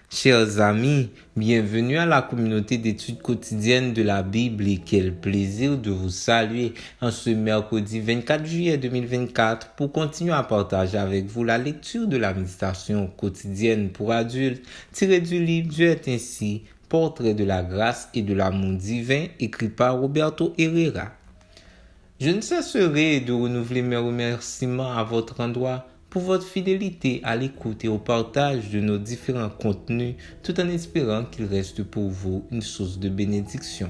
Chers amis, bienvenue à la communauté d'études quotidiennes de la Bible et quel plaisir de vous saluer en ce mercredi 24 juillet 2024 pour continuer à partager avec vous la lecture de la méditation quotidienne pour adultes tirée du livre Dieu est ainsi, portrait de la grâce et de l'amour divin écrit par Roberto Herrera. Je ne cesserai de renouveler mes remerciements à votre endroit pour votre fidélité à l'écoute et au partage de nos différents contenus, tout en espérant qu'il reste pour vous une source de bénédiction.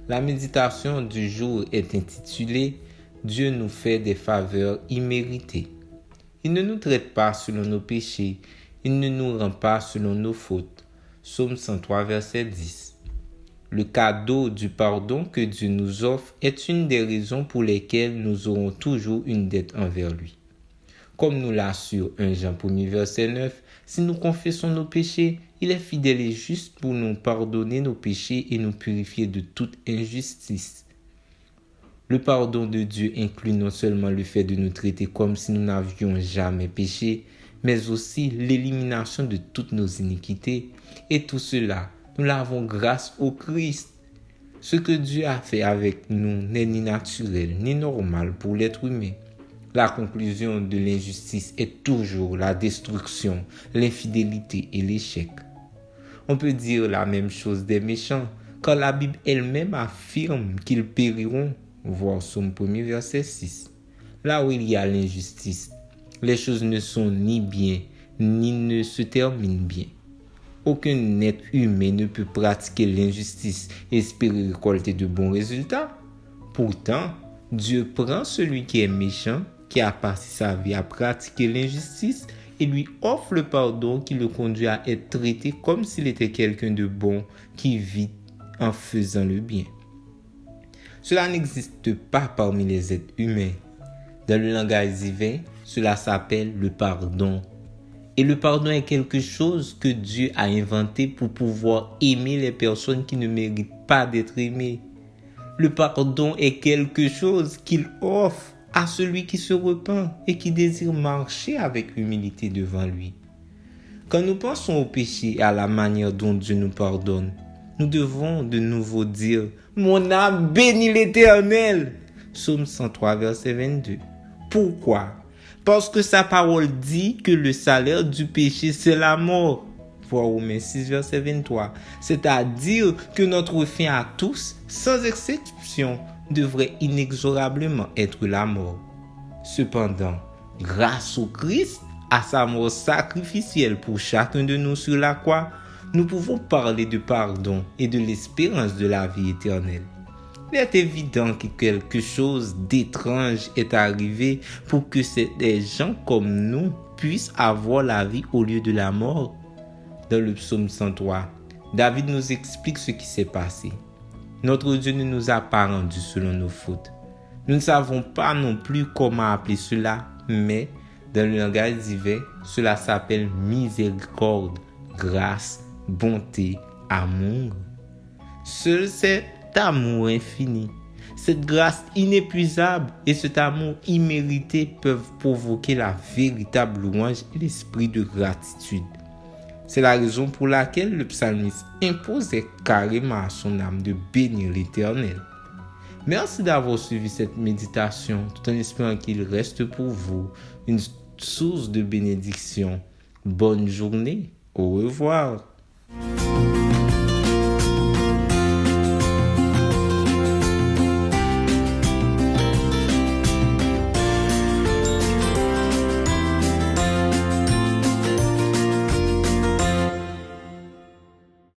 La méditation du jour est intitulée « Dieu nous fait des faveurs imméritées ». Il ne nous traite pas selon nos péchés, il ne nous rend pas selon nos fautes. Psaume 103, verset 10. Le cadeau du pardon que Dieu nous offre est une des raisons pour lesquelles nous aurons toujours une dette envers lui. Comme nous l'assure 1 Jean 1 verset 9, si nous confessons nos péchés, il est fidèle et juste pour nous pardonner nos péchés et nous purifier de toute injustice. Le pardon de Dieu inclut non seulement le fait de nous traiter comme si nous n'avions jamais péché, mais aussi l'élimination de toutes nos iniquités. Et tout cela, nous l'avons grâce au Christ. Ce que Dieu a fait avec nous n'est ni naturel ni normal pour l'être humain. La conclusion de l'injustice est toujours la destruction, l'infidélité et l'échec. On peut dire la même chose des méchants, car la Bible elle-même affirme qu'ils périront, voir Psaume 1 verset 6. Là où il y a l'injustice, les choses ne sont ni bien, ni ne se terminent bien. Aucun être humain ne peut pratiquer l'injustice et espérer récolter de bons résultats. Pourtant, Dieu prend celui qui est méchant, qui a passé sa vie à pratiquer l'injustice et lui offre le pardon qui le conduit à être traité comme s'il était quelqu'un de bon qui vit en faisant le bien. Cela n'existe pas parmi les êtres humains. Dans le langage divin, cela s'appelle le pardon. Et le pardon est quelque chose que Dieu a inventé pour pouvoir aimer les personnes qui ne méritent pas d'être aimées. Le pardon est quelque chose qu'il offre à celui qui se repent et qui désire marcher avec humilité devant lui. Quand nous pensons au péché et à la manière dont Dieu nous pardonne, nous devons de nouveau dire « Mon âme bénit l'Éternel » Psaume 103, verset 22. Pourquoi ? Parce que sa parole dit que le salaire du péché, c'est la mort. Voir Romains 6, verset 23. C'est-à-dire que notre fin à tous, sans exception, devrait inexorablement être la mort. Cependant, grâce au Christ, à sa mort sacrificielle pour chacun de nous sur la croix, nous pouvons parler de pardon et de l'espérance de la vie éternelle. Il est évident que quelque chose d'étrange est arrivé pour que des gens comme nous puissent avoir la vie au lieu de la mort. Dans le psaume 103, David nous explique ce qui s'est passé. Notre Dieu ne nous a pas rendus selon nos fautes. Nous ne savons pas non plus comment appeler cela, mais dans le langage divin, cela s'appelle miséricorde, grâce, bonté, amour. Seul cet amour infini, cette grâce inépuisable et cet amour immérité peuvent provoquer la véritable louange et l'esprit de gratitude. C'est la raison pour laquelle le psalmiste imposait carrément à son âme de bénir l'Éternel. Merci d'avoir suivi cette méditation, tout en espérant qu'il reste pour vous une source de bénédiction. Bonne journée, au revoir.